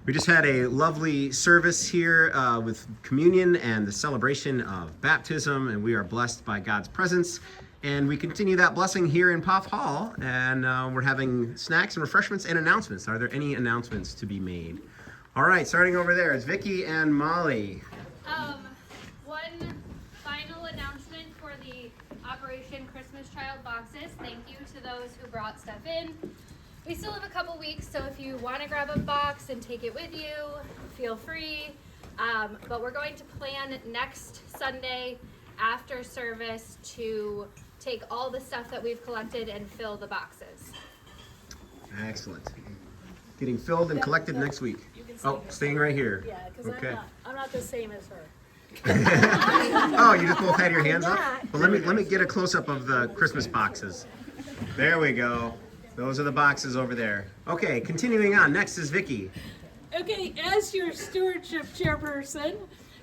We just had a lovely service here with communion and the celebration of baptism, and we are blessed by God's presence. And we continue that blessing here in Poff Hall, and we're having snacks and refreshments and announcements. Are there any announcements to be made? All right, starting over there is Vicki and Molly. One final announcement for the Operation Christmas Child boxes. Thank you to those who brought stuff in. We still have a couple weeks, so if you want to grab a box and take it with you, feel free. But we're going to plan next Sunday after service to take all the stuff that we've collected and fill the boxes. Excellent. Getting filled and collected next week. Oh, staying right here. Yeah, because I'm not the same as her. Oh, you just both had your hands up? Well, let me get a close-up of the Christmas boxes. There we go. Those are the boxes over there. Okay, continuing on. Next is Vicki. Okay, as your stewardship chairperson,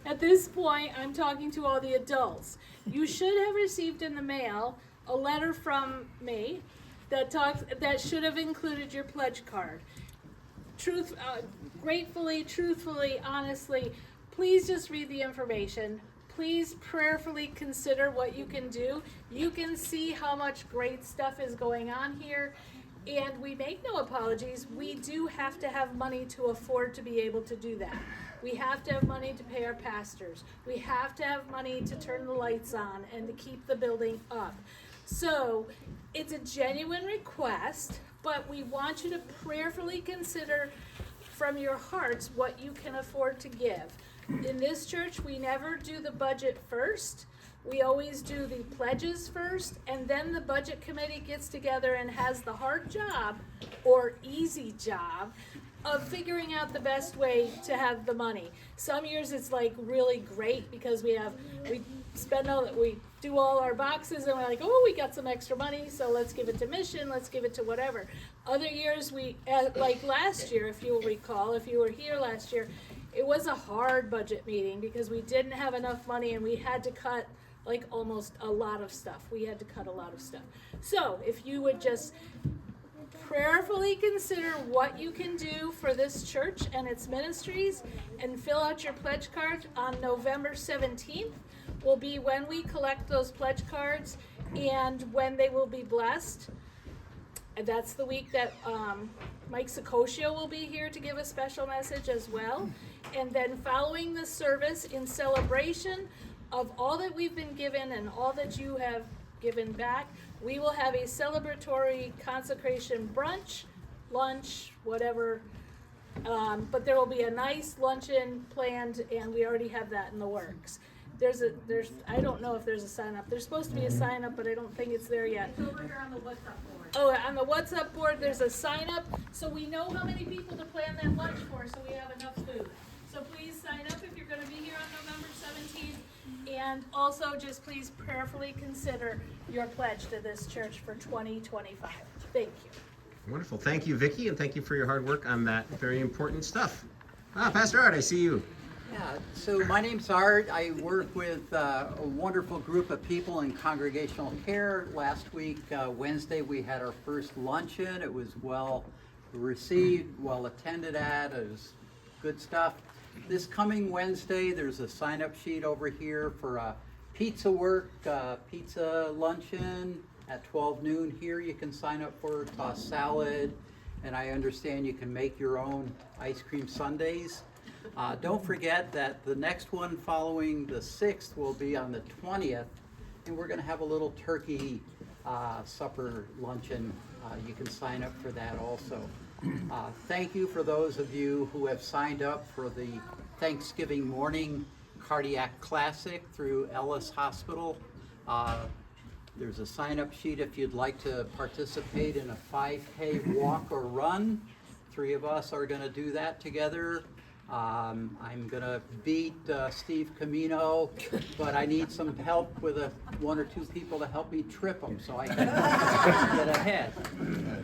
at this point, I'm talking to all the adults. You should have received in the mail a letter from me that should have included your pledge card. Gratefully, truthfully, honestly, please just read the information. Please prayerfully consider what you can do. You can see how much great stuff is going on here. And we make no apologies. We do have to have money to afford to be able to do that. We have to have money to pay our pastors. We have to have money to turn the lights on and to keep the building up. So it's a genuine request, but we want you to prayerfully consider from your hearts what you can afford to give. In this church, we never do the budget first. We always do the pledges first, and then the budget committee gets together and has the hard job, or easy job, of figuring out the best way to have the money. Some years it's like really great because we do all our boxes and we're like, oh, we got some extra money, so let's give it to mission, let's give it to whatever. Other years like last year, if you'll recall, if you were here last year, it was a hard budget meeting because we didn't have enough money and we had to cut like almost a lot of stuff. We had to cut a lot of stuff. So if you would just prayerfully consider what you can do for this church and its ministries and fill out your pledge card on November 17th will be when we collect those pledge cards and when they will be blessed. And that's the week that Mike Sicosio will be here to give a special message as well. And then following the service, in celebration of all that we've been given and all that you have given back, we will have a celebratory consecration brunch, lunch, whatever. But there will be a nice luncheon planned, and we already have that in the works. I don't know if there's a sign up. There's supposed to be a sign up, but I don't think it's there yet. It's over here on the WhatsApp board. Oh, on the WhatsApp board, there's a sign up, so we know how many people to plan that lunch for, so we have enough food. So please sign up if you're going to be here on November 17th. And also just please prayerfully consider your pledge to this church for 2025. Thank you. Wonderful. Thank you, Vicki, and thank you for your hard work on that very important stuff. Pastor Art, I see you. Yeah, so my name's Art. I work with a wonderful group of people in congregational care. Last week, Wednesday, we had our first luncheon. It was well received, well attended at. It was good stuff. This coming Wednesday, there's a sign-up sheet over here for a pizza luncheon at 12 noon here. You can sign up for tossed salad, and I understand you can make your own ice cream sundaes. Don't forget that the next one following the 6th will be on the 20th, and we're going to have a little turkey supper luncheon. You can sign up for that also. Thank you for those of you who have signed up for the Thanksgiving morning cardiac classic through Ellis Hospital. There's a sign-up sheet if you'd like to participate in a 5K walk or run. 3 of us are going to do that together. I'm going to beat Steve Camino, but I need some help with 1 or 2 people to help me trip him so I can get ahead.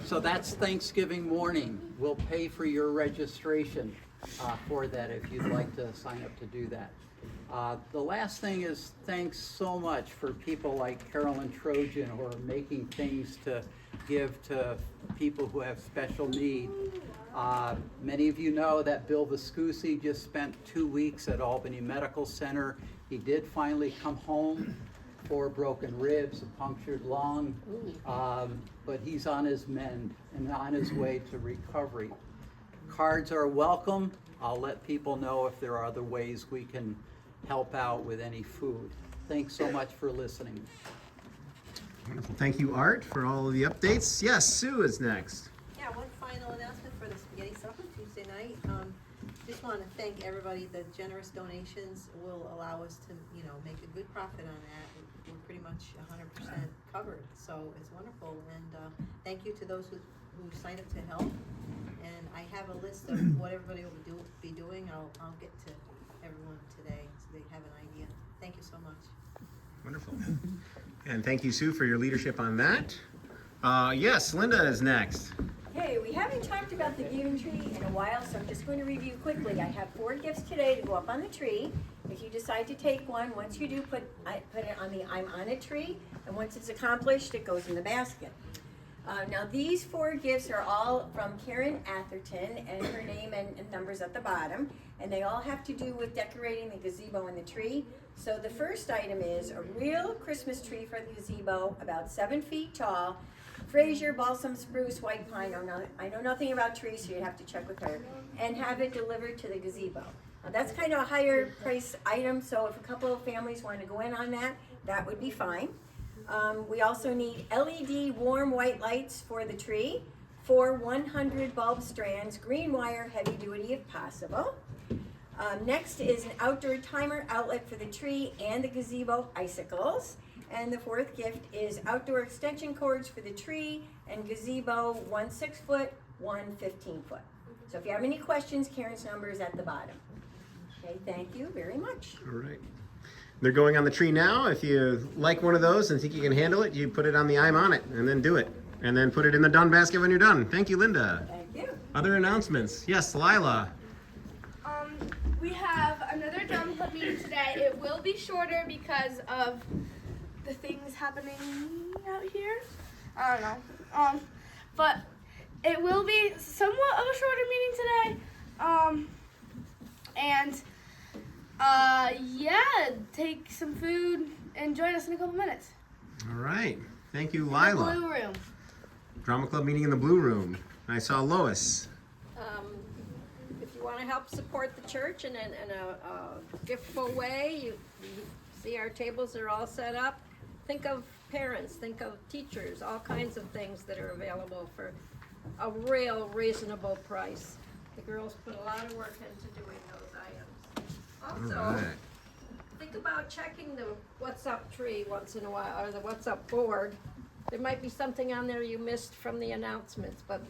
So that's Thanksgiving morning. We'll pay for your registration for that if you'd like to sign up to do that. The last thing is thanks so much for people like Carolyn Trojan who are making things to give to people who have special need. Many of you know that Bill Viscusi just spent 2 weeks at Albany Medical Center. He did finally come home for broken ribs, a punctured lung, but he's on his mend and on his way to recovery. Cards are welcome. I'll let people know if there are other ways we can help out with any food. Thanks so much for listening. Wonderful. Thank you, Art, for all of the updates. Yes, Sue is next. Yeah, one final announcement for the spaghetti supper Tuesday night. Just want to thank everybody. The generous donations will allow us to, make a good profit on that. We're pretty much 100% covered, so it's wonderful. And thank you to those who signed up to help. And I have a list of what everybody will be doing. I'll get to everyone today so they have an idea. Thank you so much. Wonderful. And thank you, Sue, for your leadership on that. Yes, Linda is next. Okay, we haven't talked about the giving tree in a while, so I'm just going to review quickly. I have 4 gifts today to go up on the tree. If you decide to take one, once you do, put it on the I'm on it tree, and once it's accomplished, it goes in the basket. Now these 4 gifts are all from Karen Atherton, and her name and numbers at the bottom, and they all have to do with decorating the gazebo and the tree. So the first item is a real Christmas tree for the gazebo, about 7 feet tall, Fraser, balsam, spruce, white pine. I know nothing about trees, so you'd have to check with her, and have it delivered to the gazebo. Now that's kind of a higher price item, so if a couple of families want to go in on that, that would be fine. We also need LED warm white lights for the tree, 4 100 bulb strands, green wire, heavy duty if possible. Next is an outdoor timer outlet for the tree and the gazebo icicles. And the 4th gift is outdoor extension cords for the tree and gazebo, 1 6-foot, 1 15-foot. So if you have any questions, Karen's number is at the bottom. Okay, thank you very much. All right. They're going on the tree now. If you like one of those and think you can handle it, you put it on the I'm on it and then do it. And then put it in the done basket when you're done. Thank you, Linda. Thank you. Other announcements? Yes, Lila. We have another drum club meeting today. It will be shorter because of the things happening out here. I don't know. But it will be somewhat of a shorter meeting today. Yeah, take some food and join us in a couple minutes. All right. Thank you, The Lila. Blue Room. Drama club meeting in the Blue Room. I saw Lois. If you want to help support the church in a giftful way, you see our tables are all set up. Think of parents, think of teachers, all kinds of things that are available for a real reasonable price. The girls put a lot of work into doing those items. Also, All right. think about checking the What's Up tree once in a while, or the What's Up board. There might be something on there you missed from the announcements, but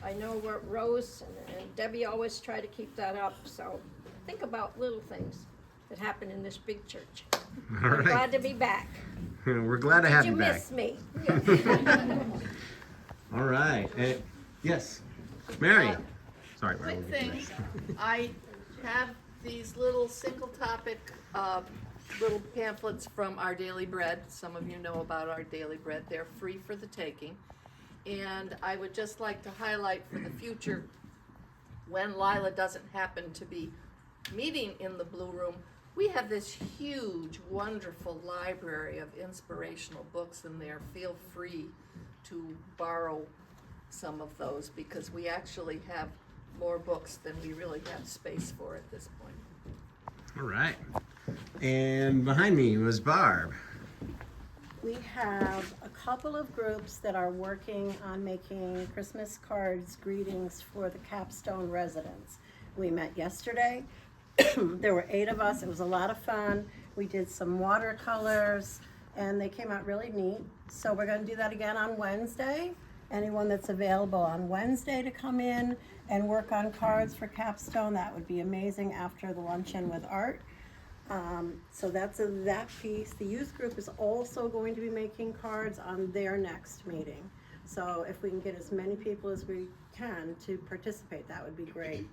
I know Rose and Debbie always try to keep that up, so think about little things that happen in this big church. All I'm right. glad to be back. We're glad to have Did you you back. miss me? All right. Yes, Mary. Sorry, Mary. Quick thing, I have these little single topic, little pamphlets from Our Daily Bread. Some of you know about Our Daily Bread. They're free for the taking. And I would just like to highlight for the future, when Lila doesn't happen to be meeting in the Blue Room, we have this huge, wonderful library of inspirational books in there. Feel free to borrow some of those because we actually have more books than we really have space for at this point. All right. And behind me was Barb. We have a couple of groups that are working on making Christmas cards, greetings for the Capstone residents. We met yesterday. There were 8 of us. It was a lot of fun. We did some watercolors and they came out really neat. So we're going to do that again on Wednesday. Anyone that's available on Wednesday to come in and work on cards for Capstone, that would be amazing after the luncheon with Art. So that's that piece. The youth group is also going to be making cards on their next meeting. So if we can get as many people as we can to participate, that would be great.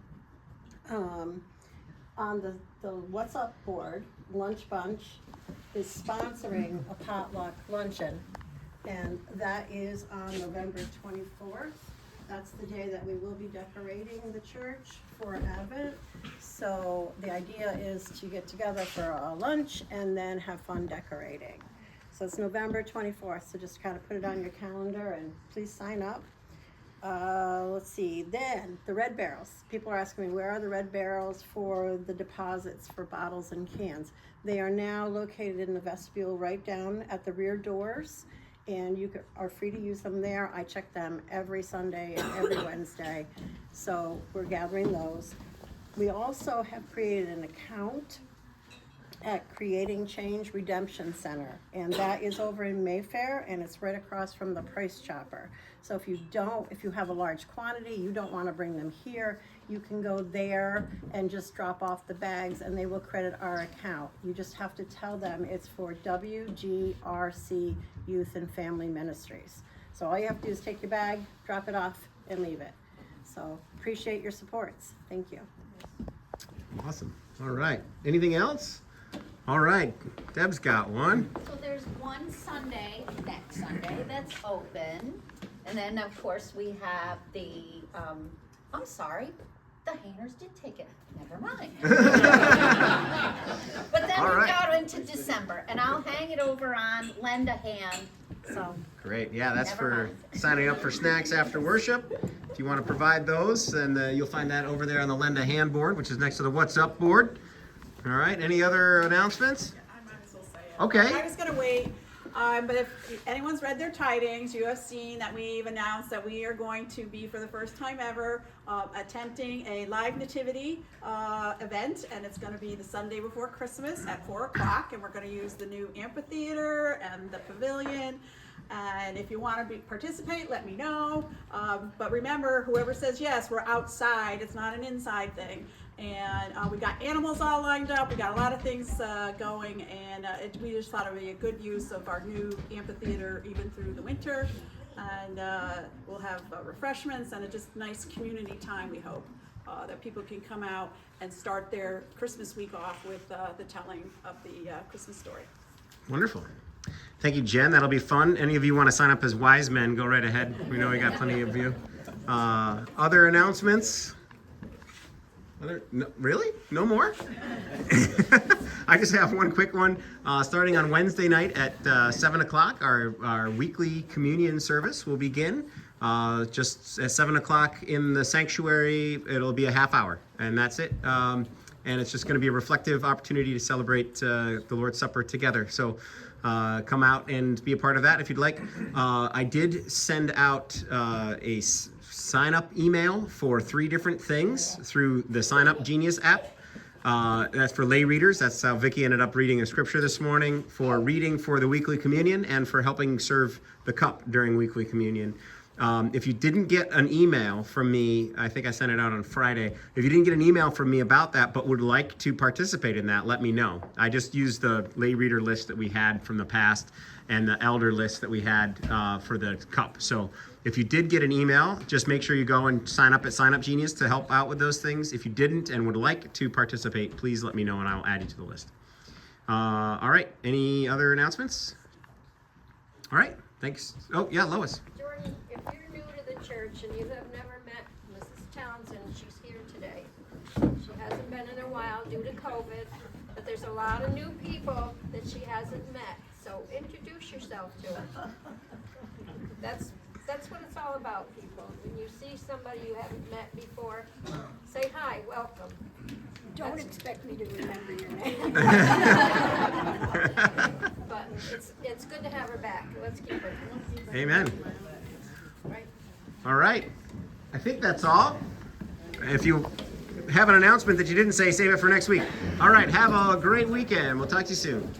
On the What's Up board, Lunch Bunch is sponsoring a potluck luncheon. And that is on November 24th. That's the day that we will be decorating the church for Advent. So the idea is to get together for a lunch and then have fun decorating. So it's November 24th, so just kind of put it on your calendar and please sign up. Let's see, then the red barrels. People are asking me, where are the red barrels for the deposits for bottles and cans? They are now located in the vestibule right down at the rear doors, and you are free to use them there. I check them every Sunday and every Wednesday, so we're gathering those. We also have created an account at Creating Change Redemption Center, and that is over in Mayfair, and it's right across from the Price Chopper. So if you have a large quantity, you don't want to bring them here, you can go there and just drop off the bags and they will credit our account. You just have to tell them it's for WGRC Youth and Family Ministries. So all you have to do is take your bag, drop it off, and leave it. So appreciate your supports. Thank you. Awesome. All right. Anything else? All right. Deb's got one. So there's one Sunday, next Sunday, that's open. And then, of course, we have the, I'm sorry, the hangers did take it. Never mind. But then All we right. go into December, and I'll hang it over on Lend a Hand. So Great. Yeah, that's Never for mind. signing up for snacks after worship. If you want to provide those, then you'll find that over there on the Lend a Hand board, which is next to the What's Up board. All right. Any other announcements? I might as well say it. Okay. I was gonna wait, but if anyone's read their tidings, you have seen that we've announced that we are going to be, for the first time ever, attempting a live nativity event, and it's gonna be the Sunday before Christmas at 4 o'clock, and we're gonna use the new amphitheater and the pavilion. And if you want to participate, let me know. But remember, whoever says yes, we're outside. It's not an inside thing. And we got animals all lined up. We got a lot of things going, and we just thought it would be a good use of our new amphitheater even through the winter. And we'll have refreshments and a just nice community time, we hope, that people can come out and start their Christmas week off with the telling of the Christmas story. Wonderful. Thank you, Jen. That'll be fun. Any of you want to sign up as wise men, go right ahead. We know we got plenty of you. Other announcements? No, really? No more? I just have one quick one. Starting on Wednesday night at 7 o'clock, our weekly communion service will begin. Just at 7 o'clock in the sanctuary, it'll be a half hour, and that's it. And it's just going to be a reflective opportunity to celebrate the Lord's Supper together. So come out and be a part of that if you'd like. I did send out a sign-up email for 3 different things through the Sign Up Genius app. That's for lay readers. That's how Vicki ended up reading a scripture this morning, for reading for the weekly communion, and for helping serve the cup during weekly communion. If you didn't get an email from me, I think I sent it out on Friday. If you didn't get an email from me about that but would like to participate in that, let me know. I just used the lay reader list that we had from the past and the elder list that we had for the cup. So if you did get an email, just make sure you go and sign up at Sign Up Genius to help out with those things. If you didn't and would like to participate, please let me know and I'll add you to the list. All right, any other announcements? All right, thanks. Oh, yeah, Lois. Jordan, if you're new to the church and you have never met Mrs. Townsend, she's here today. She hasn't been in a while due to COVID, but there's a lot of new people that she hasn't met. So introduce yourself to her. That's what it's all about, people. When you see somebody you haven't met before, say hi, welcome. Don't expect me to remember your name. But it's good to have her back. Let's keep her. Amen. Right. All right. I think that's all. If you have an announcement that you didn't say, save it for next week. All right. Have a great weekend. We'll talk to you soon.